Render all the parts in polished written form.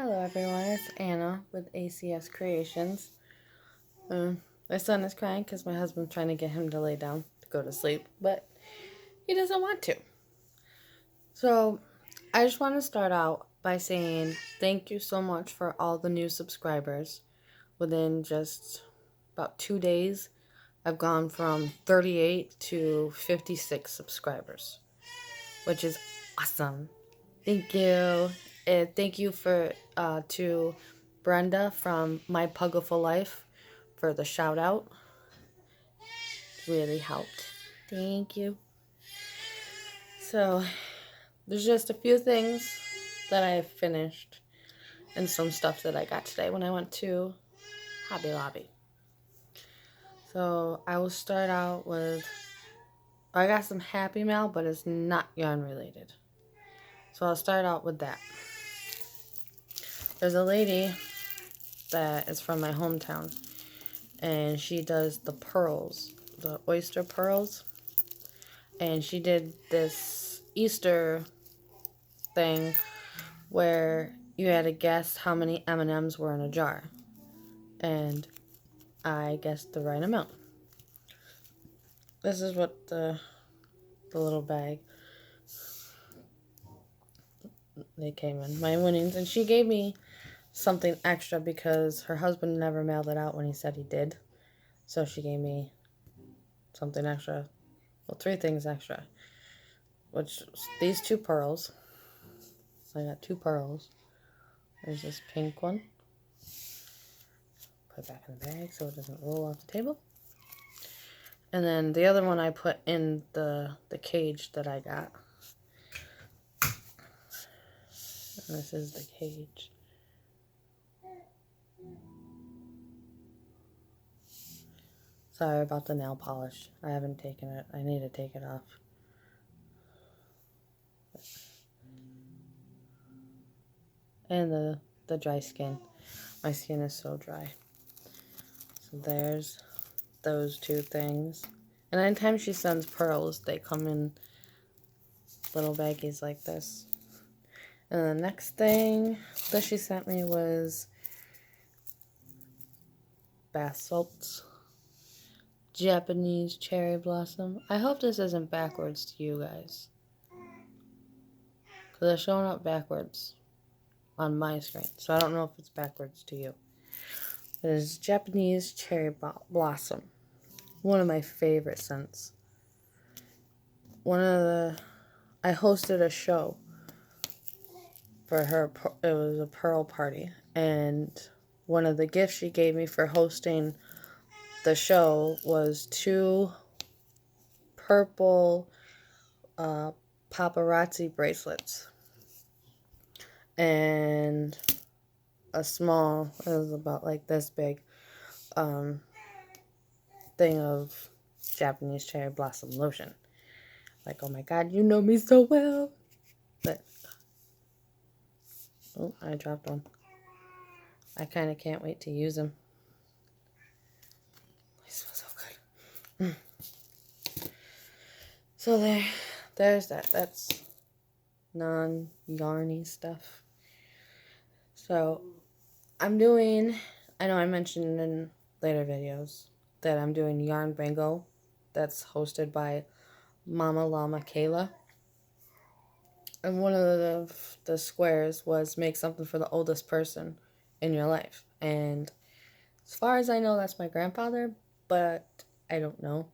Hello everyone, it's Anna with ACS Creations. My son is crying because my husband's trying to get him to lay down to go to sleep, but he doesn't want to. So I just want to start out by saying thank you so much for all the new subscribers. Within just about 2 days, I've gone from 38 to 56 subscribers, which is awesome. Thank you. And thank you to Brenda from My Puggaful Life for the shout out. Really helped. Thank you. So there's just a few things that I finished and some stuff that I got today when I went to Hobby Lobby. So I will start out with, I got some Happy Mail, but it's not yarn related. So I'll start out with that. There's a lady that is from my hometown, and she does the pearls, the oyster pearls, and she did this Easter thing where you had to guess how many M&Ms were in a jar, and I guessed the right amount. This is what the little bag they came in, my winnings, and she gave me something extra because her husband never mailed it out when he said he did. So she gave me something extra. Well, 3 things extra. Which, these 2 pearls. So I got 2 pearls. There's this pink one. Put it back in the bag so it doesn't roll off the table. And then the other one I put in the cage that I got. And this is the cage. Sorry about the nail polish. I haven't taken it. I need to take it off. And the dry skin. My skin is so dry. So there's those 2 things. And anytime she sends pearls, they come in little baggies like this. And the next thing that she sent me was bath salts. Japanese cherry blossom. I hope this isn't backwards to you guys, because it's showing up backwards on my screen. So I don't know if it's backwards to you. It is Japanese cherry blossom. One of my favorite scents. I hosted a show for her. It was a pearl party, and one of the gifts she gave me for hosting the show was 2 purple paparazzi bracelets and a small, it was about like this big, thing of Japanese cherry blossom lotion. Like, oh my god, you know me so well. But, oh, I dropped one. I kind of can't wait to use them. They smell so good. So there's that. That's non-yarny stuff. So I'm doing, I know I mentioned in later videos that I'm doing Yarn Bingo. That's hosted by Mama Llama Kayla. And one of the squares was make something for the oldest person in your life. And as far as I know, that's my grandfather, but I don't know.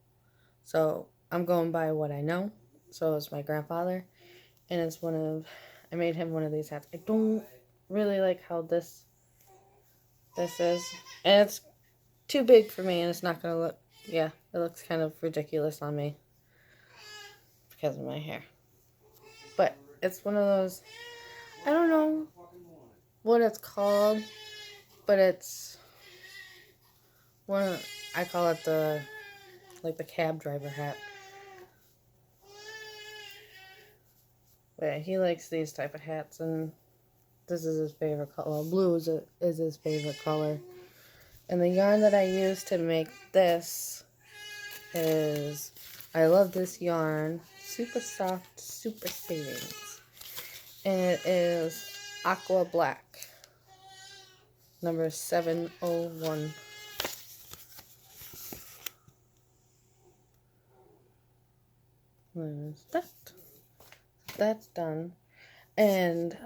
So I'm going by what I know. So it's my grandfather. And it's I made him one of these hats. I don't really like how this is. And it's too big for me, and it's not going to look, it looks kind of ridiculous on me because of my hair. But it's one of those, I don't know what it's called, but it's I call it the cab driver hat. But yeah, he likes these type of hats, and this is his favorite color. Blue is his favorite color. And the yarn that I use to make this is, I love this yarn, super soft, super savings. And it is aqua black. number 701. There's that. That's done. And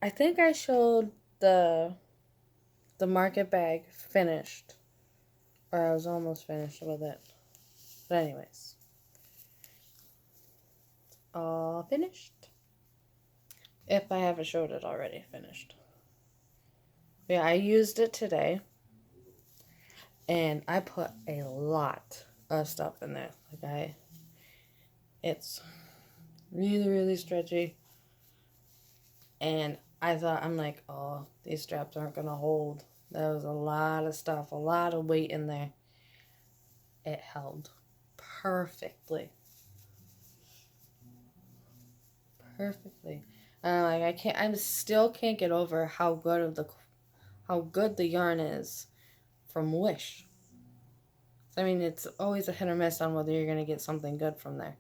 I think I showed the market bag finished. Or I was almost finished with it. But anyways. All finished. If I haven't showed it already finished. Yeah, I used it today. And I put a lot of stuff in there. It's really, really stretchy. And I'm like, oh, these straps aren't going to hold. There was a lot of stuff, a lot of weight in there. It held perfectly. Perfectly. I still can't get over how good the yarn is from Wish. I mean, it's always a hit or miss on whether you're going to get something good from there.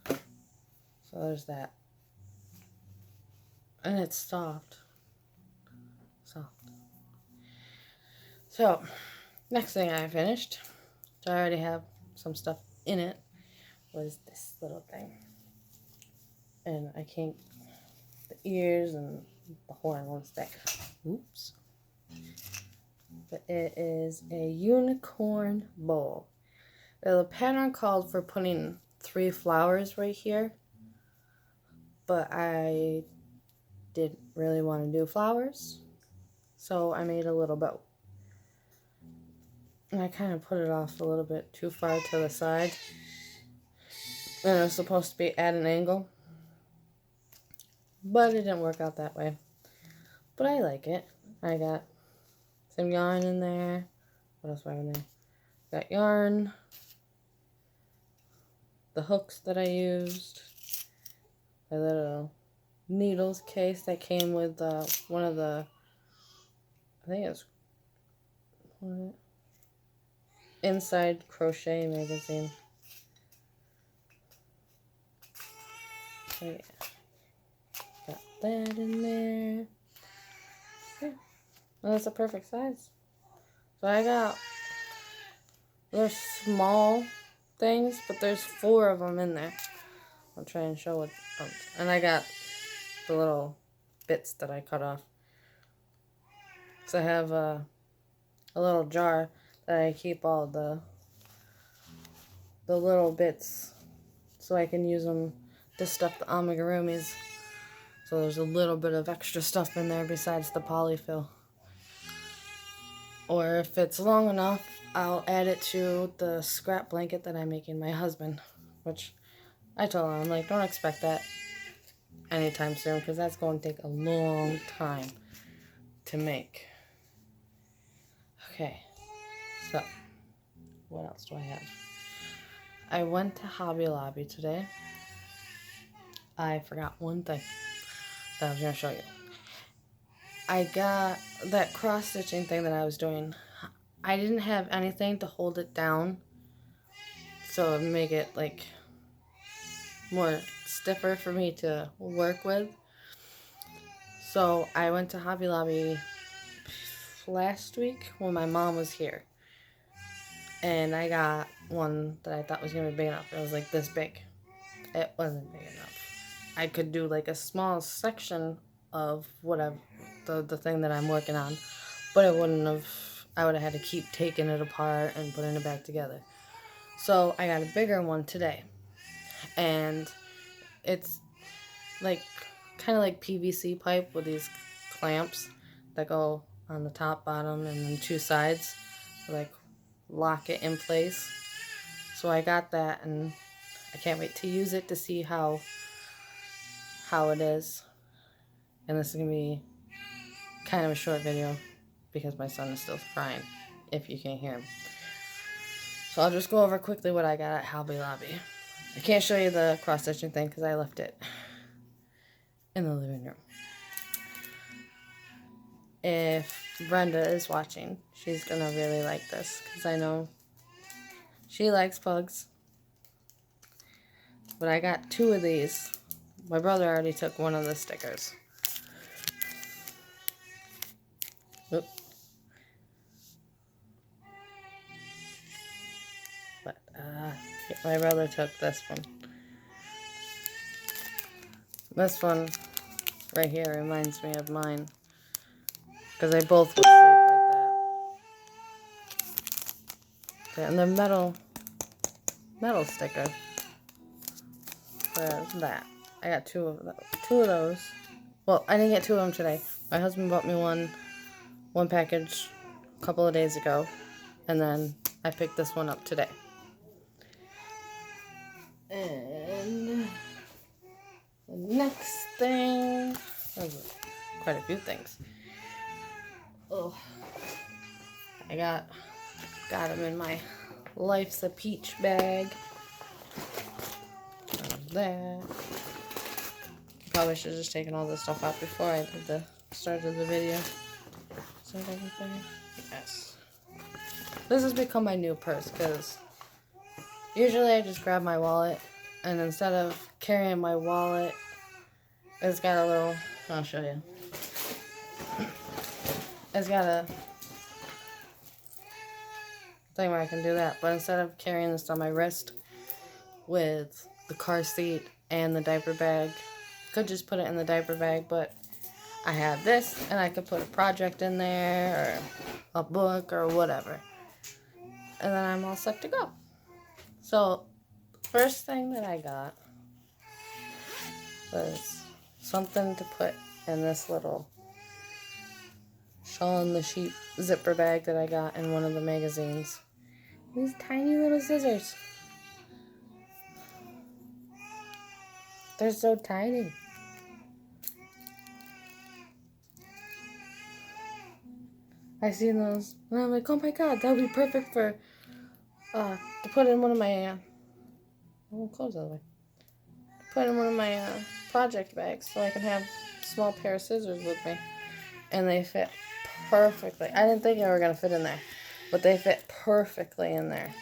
So there's that. And it's soft. Soft. So, next thing I finished, which I already have some stuff in it, was this little thing. And I can't, the ears and the horn won't stick. Oops. But it is a unicorn bowl. The pattern called for putting 3 flowers right here, but I didn't really want to do flowers, so I made a little bow. And I kind of put it off a little bit too far to the side. And it was supposed to be at an angle, but it didn't work out that way. But I like it. I got some yarn in there. What else do I have in there? Got yarn, the hooks that I used, a little needles case that came with one of the, I think it's Inside Crochet magazine. So yeah, got that in there. Yeah, well, that's a perfect size. So I got, they're small things, but there's 4 of them in there. I'll try and show it. And I got the little bits that I cut off. So I have a little jar that I keep all the little bits so I can use them to stuff the amigurumis. So there's a little bit of extra stuff in there besides the polyfill. Or if it's long enough, I'll add it to the scrap blanket that I'm making my husband. Which I told him, I'm like, don't expect that anytime soon, because that's going to take a long time to make. Okay, so what else do I have? I went to Hobby Lobby today. I forgot one thing that I was going to show you. I got that cross-stitching thing that I was doing. I didn't have anything to hold it down, so it would make it like more stiffer for me to work with. So I went to Hobby Lobby last week when my mom was here, and I got one that I thought was going to be big enough. It was like this big. It wasn't big enough. I could do like a small section of whatever, the thing that I'm working on, but it wouldn't have, I would have had to keep taking it apart and putting it back together. So I got a bigger one today, and it's like kind of like PVC pipe with these clamps that go on the top, bottom, and then 2 sides to like lock it in place. So I got that, and I can't wait to use it to see how it is. And this is gonna be kind of a short video because my son is still crying, if you can't hear him. So I'll just go over quickly what I got at Hobby Lobby. I can't show you the cross-stitching thing because I left it in the living room. If Brenda is watching, she's gonna really like this because I know she likes pugs. But I got 2 of these. My brother already took one of the stickers. Oop. But, my brother took this one. This one right here reminds me of mine. Because they both would sleep like that. Okay, and they're metal sticker. There's that. I got two of those. Well, I didn't get two of them today. My husband bought me one package a couple of days ago. And then I picked this one up today. And the next thing, there's quite a few things. Oh, I got them in my Life's a Peach bag. There. Probably should have just taken all this stuff out before I did the start of the video. Start everything. Yes. This has become my new purse because usually I just grab my wallet, and instead of carrying my wallet, it's got a little, I'll show you. It's got a thing where I can do that, but instead of carrying this on my wrist with the car seat and the diaper bag, could just put it in the diaper bag, but I have this, and I could put a project in there, or a book, or whatever. And then I'm all set to go. So, first thing that I got was something to put in this little Shaun the Sheep zipper bag that I got in one of the magazines. These tiny little scissors. They're so tiny. I seen those, and I'm like, oh my god, that would be perfect for, to put in one of my, close the other way. Put in one of my, project bags so I can have a small pair of scissors with me. And they fit perfectly. I didn't think they were going to fit in there, but they fit perfectly in there.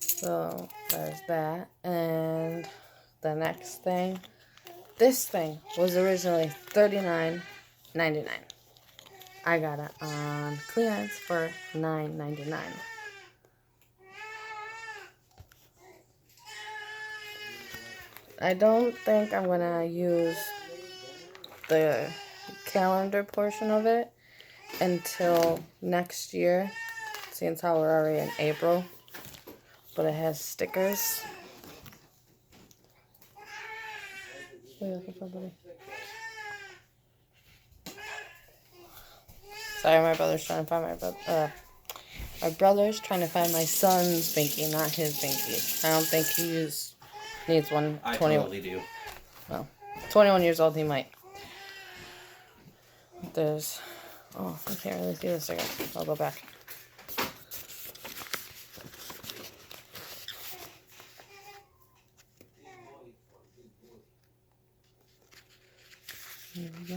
So, there's that. And the next thing, this thing was originally $39.99. I got it on clearance for $9.99. I don't think I'm going to use the calendar portion of it until next year, since how we're already in April. But it has stickers. What are you looking for, buddy? Sorry, my brother's trying to find my brother's trying to find my son's binky, not his binky. I don't think he needs one. I totally do. Well, 21 years old, he might. There's, I can't really see the sticker. I'll go back. Here we go.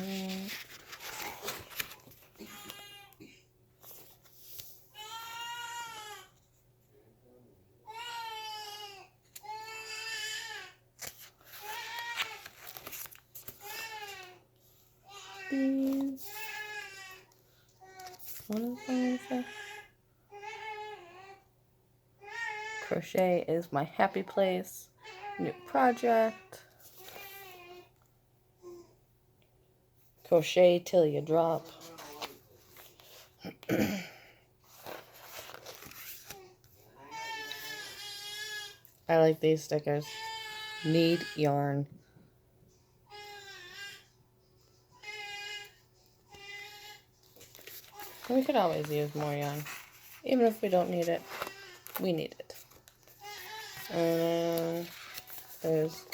These. What is that? Crochet is my happy place. New project. Crochet till you drop. I like these stickers. Need yarn. We could always use more yarn. Even if we don't need it, we need it. And then there's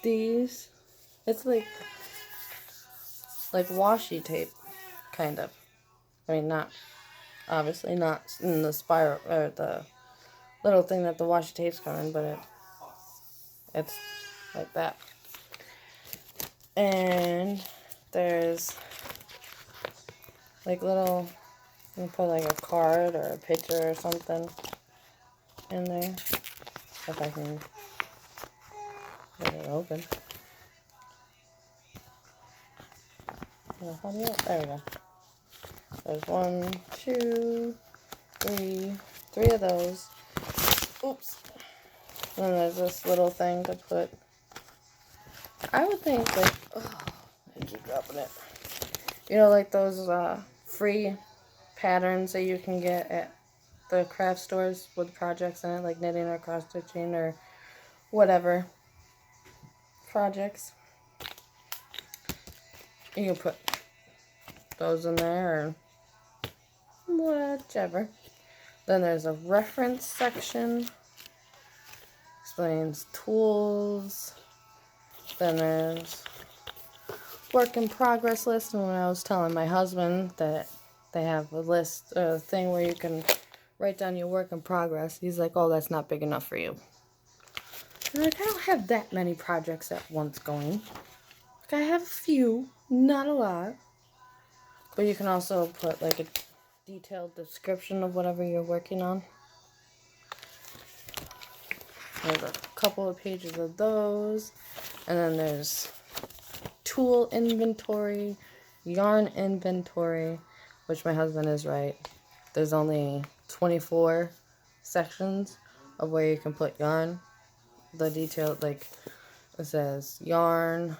these. It's like washi tape, kind of. I mean, obviously not in the spiral, or the little thing that the washi tapes come in, but it's like that. And there's like little, you can put like a card or a picture or something in there. If I can get it open. How do you, there we go. There's 1, 2, 3, 3 of those. Oops. And then there's this little thing to put. I would think like, oh, I keep dropping it. You know, like those free patterns that you can get at the craft stores with projects in it, like knitting or cross stitching or whatever projects. You can put those in there or whichever. Then there's a reference section. Explains tools. Then there's work in progress list. And when I was telling my husband that they have a list, a thing where you can write down your work in progress, he's like, oh, that's not big enough for you. I'm like, I don't have that many projects at once going. Like, I have a few, not a lot. But you can also put like a detailed description of whatever you're working on. There's a couple of pages of those. And then there's tool inventory, yarn inventory, which my husband is right. There's only 24 sections of where you can put yarn. The detail, like, it says yarn,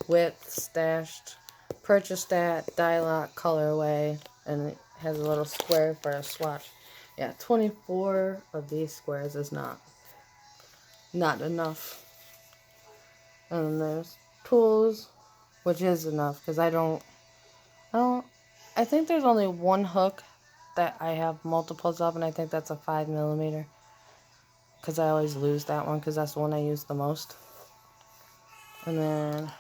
width, stashed, purchased at, dye lot, colorway, and it has a little square for a swatch. Yeah, 24 of these squares is not enough. And then there's tools, which is enough, because I think there's only one hook that I have multiples of, and I think that's a 5mm. Because I always lose that one, because that's the one I use the most. And then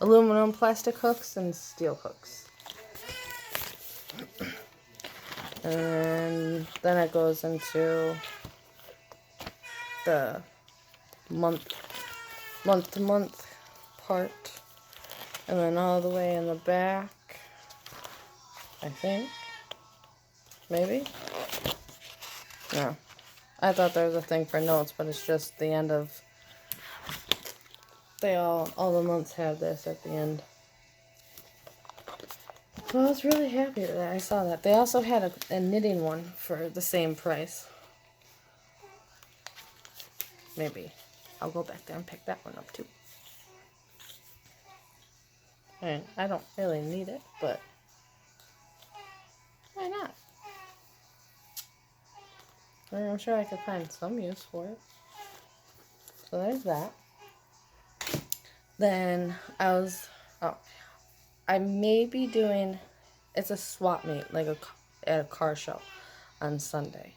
aluminum, plastic hooks, and steel hooks. And then it goes into the month-to-month part. And then all the way in the back, I think. Maybe? No. I thought there was a thing for notes, but it's just the end of... all the months have this at the end. Well, I was really happy that I saw that. They also had a knitting one for the same price. Maybe I'll go back there and pick that one up too. And I don't really need it, but why not? I'm sure I could find some use for it. So there's that. Then I may be doing, it's a swap meet, like at a car show on Sunday.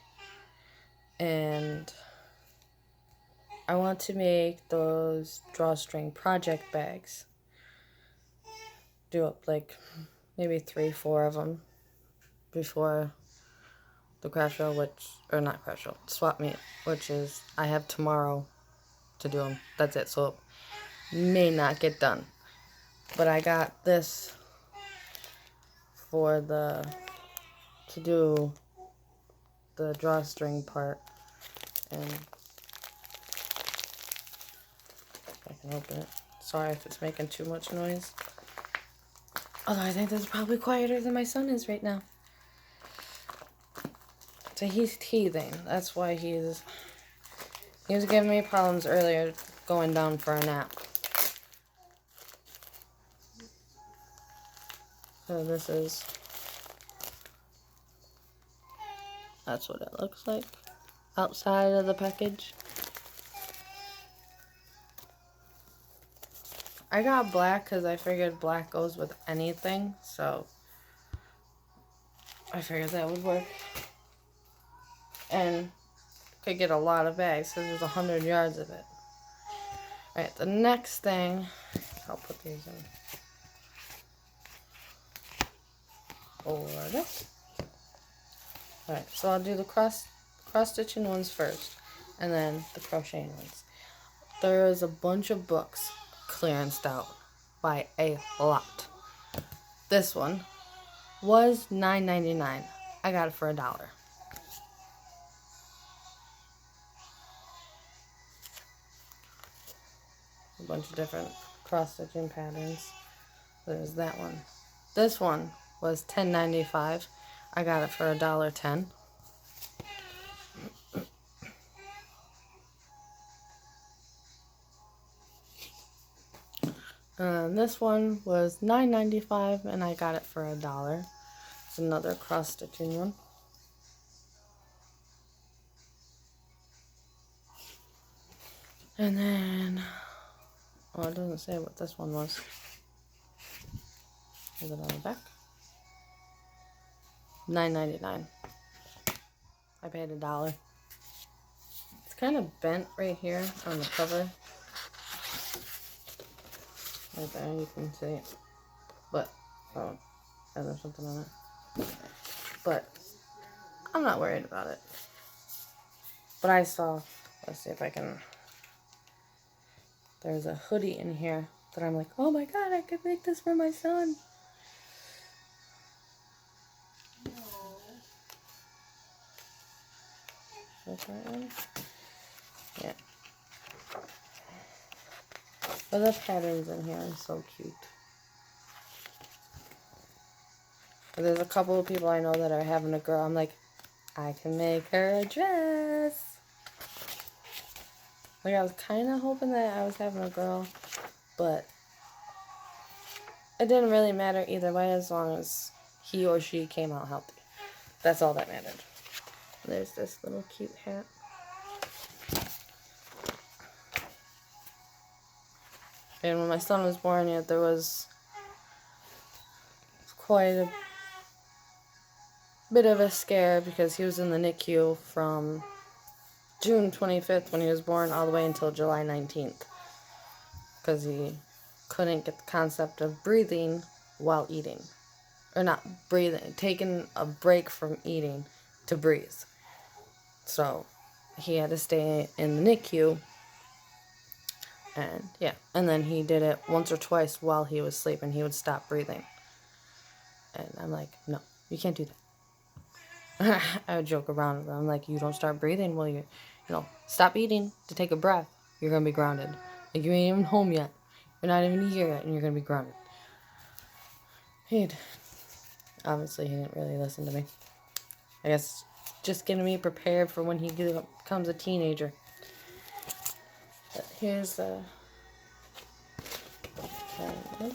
And I want to make those drawstring project bags. Do up like maybe 3-4 of them before the craft show, swap meet, which is, I have tomorrow to do them. That's it, so it may not get done. But I got this to do the drawstring part, and I can open it. Sorry if it's making too much noise. Although I think this is probably quieter than my son is right now. So he's teething. That's why he was giving me problems earlier going down for a nap. So that's what it looks like outside of the package. I got black because I figured black goes with anything, so I figured that would work. And could get a lot of bags because there's 100 yards of it. Alright, the next thing, I'll put these in order. Alright, so I'll do the cross stitching ones first, and then the crocheting ones. There is a bunch of books clearanced out by a lot. This one was $9.99. I got it for $1. A bunch of different cross stitching patterns. There's that one. This one was $10.95. I got it for $1.10. This one was $9.95 and I got it for $1. It's another cross stitching one. And then, oh, it doesn't say what this one was. Is it on the back? $9.99. I paid $1. It's kind of bent right here on the cover. Right there, you can see it. But, oh, there's something on it. But, I'm not worried about it. But I saw, let's see if I can, there's a hoodie in here that I'm like, oh my god, I could make this for my son. Is that one? Yeah. But the patterns in here are so cute. But there's a couple of people I know that are having a girl. I'm like, I can make her a dress. Like, I was kind of hoping that I was having a girl, but it didn't really matter either way as long as he or she came out healthy. That's all that mattered. There's this little cute hat. And when my son was born, yeah, there was quite a bit of a scare because he was in the NICU from June 25th when he was born all the way until July 19th. Because he couldn't get the concept of breathing while eating. Or not breathing, taking a break from eating to breathe. So he had to stay in the NICU. And yeah, and then he did it once or twice while he was sleeping. He would stop breathing. And I'm like, no, you can't do that. I would joke around with him. I'm like, you don't start breathing while stop eating to take a breath. You're going to be grounded. Like, you ain't even home yet. You're not even here yet, and you're going to be grounded. Obviously, he didn't really listen to me. I guess just getting me prepared for when he becomes a teenager. But here's the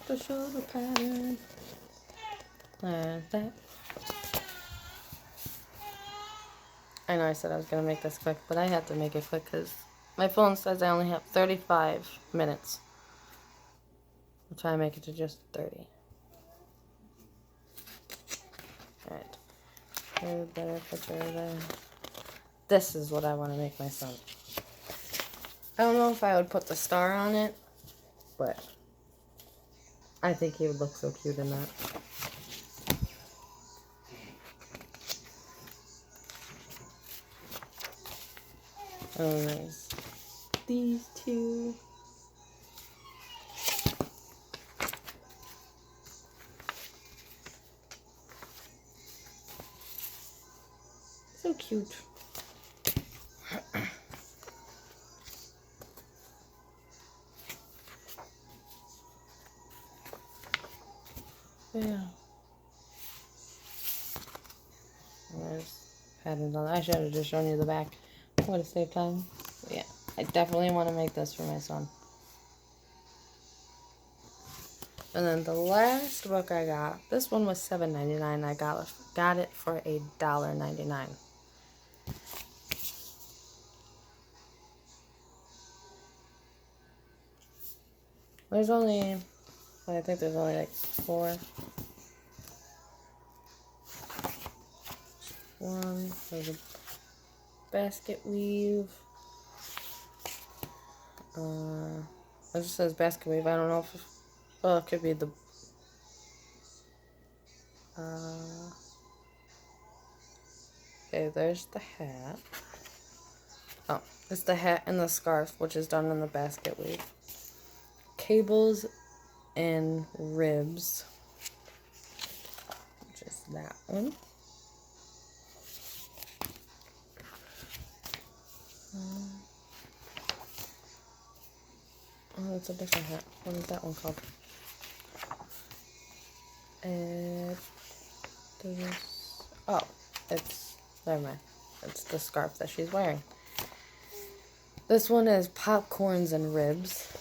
shoulder pattern. Like that. I know I said I was going to make this quick, but I have to make it quick because my phone says I only have 35 minutes. I'll try and make it to just 30. Alright. Here's a better picture there. This is what I want to make my son. I don't know if I would put the star on it, but I think he would look so cute in that. Oh, nice. These two. So cute. Yeah. There's patterns on. I should have just shown you the back. Would have saved time. But yeah, I definitely want to make this for my son. And then the last book I got, this one was $7.99. I got it for $1.99. There's only, I think there's only like 4. One, there's a basket weave. It just says basket weave. I don't know if, well, it could be the, okay, there's the hat. Oh, it's the hat and the scarf, which is done in the basket weave. Cables and ribs, which is that one. Oh, that's a different hat. What is that one called? It does, oh, it's, never mind. It's the scarf that she's wearing. This one is popcorns and ribs.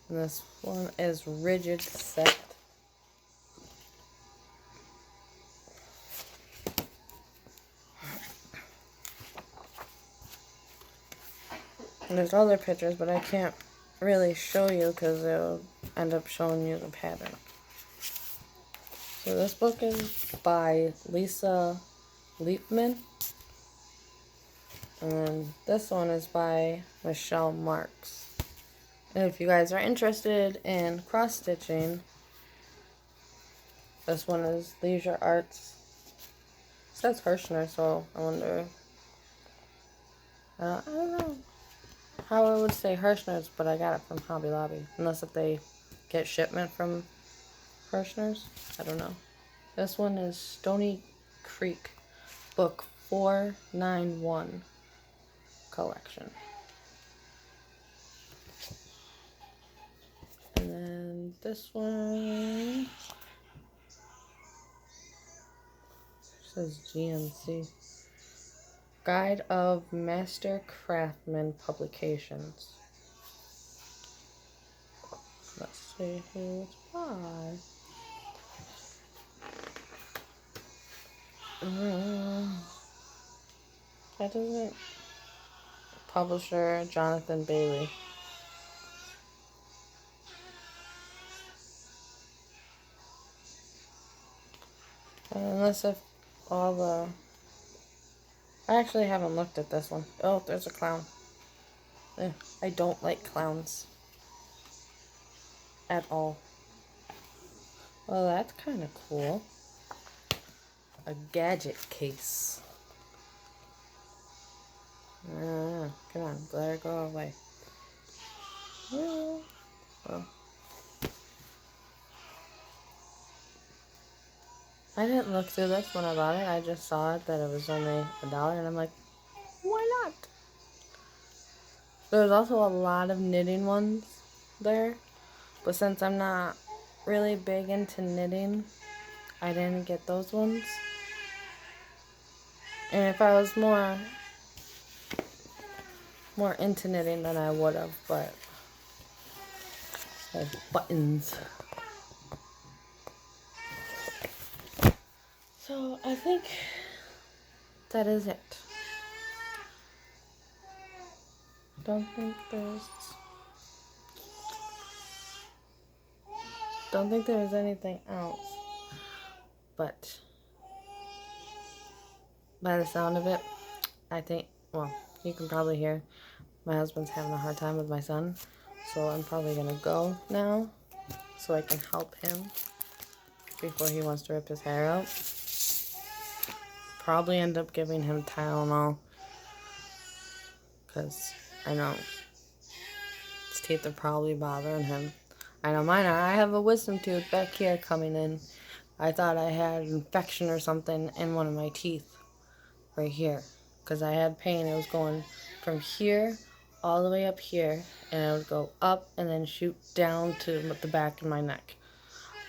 And this one is rigid set. And there's other pictures, but I can't really show you because it'll end up showing you the pattern. So this book is by Lisa Leapman. And then this one is by Michelle Marks. And if you guys are interested in cross-stitching, this one is Leisure Arts. It says Hirschner, so I wonder, I don't know how I would say Hirschner's, but I got it from Hobby Lobby. Unless if they get shipment from Hirschner's, I don't know. This one is Stony Creek, book 491 collection. And then this one says GMC. Guide of Master Craftsman Publications. Let's see who it's by. That doesn't. Publisher Jonathan Bailey. Unless if all the. I actually haven't looked at this one. Oh, there's a clown. I don't like clowns. At all. Well, that's kind of cool. A gadget case. Come on, let her go away. Well. I didn't look through this when I bought it. I just saw it that it was only $1, and I'm like, why not? There's also a lot of knitting ones there, but since I'm not really big into knitting, I didn't get those ones. And if I was more into knitting, then I would have, but I have buttons. So I think that is it. Don't think there's anything else. But by the sound of it, I think, well, you can probably hear my husband's having a hard time with my son. So I'm probably gonna go now so I can help him before he wants to rip his hair out. Probably end up giving him Tylenol because I know his teeth are probably bothering him. I know mine are. I have a wisdom tooth back here coming in. I thought I had an infection or something in one of my teeth right here because I had pain. It was going from here all the way up here, and it would go up and then shoot down to the back of my neck.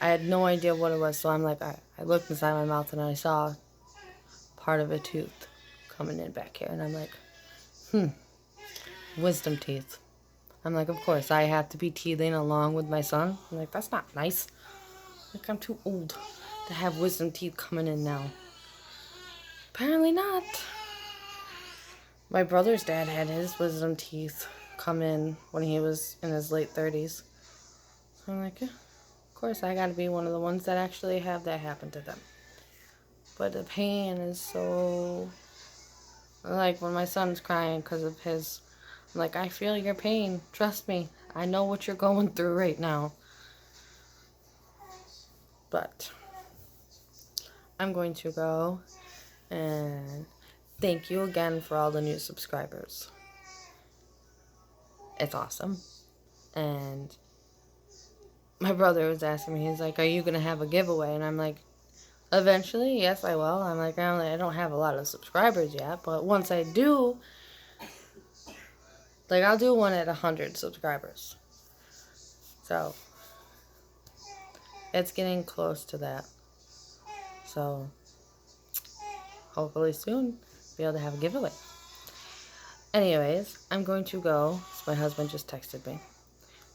I had no idea what it was, so I'm like, I looked inside my mouth and I saw part of a tooth coming in back here, and I'm like, wisdom teeth. I'm like, of course, I have to be teething along with my son. I'm like, that's not nice. Like, I'm too old to have wisdom teeth coming in now. Apparently not. My brother's dad had his wisdom teeth come in when he was in his late 30s. So I'm like, yeah, of course, I gotta be one of the ones that actually have that happen to them. But the pain is so... Like, when my son's crying because of his... I'm like, I feel your pain. Trust me. I know what you're going through right now. But I'm going to go and thank you again for all the new subscribers. It's awesome. And my brother was asking me, he's like, are you going to have a giveaway? And I'm like, Eventually, yes, I will. I don't have a lot of subscribers yet, but once I do, I'll do one at 100 subscribers. So, it's getting close to that. So, hopefully soon, be able to have a giveaway. Anyways, I'm going to go. My husband just texted me.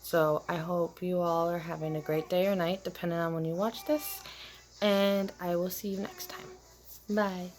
So, I hope you all are having a great day or night, depending on when you watch this. And I will see you next time. Bye.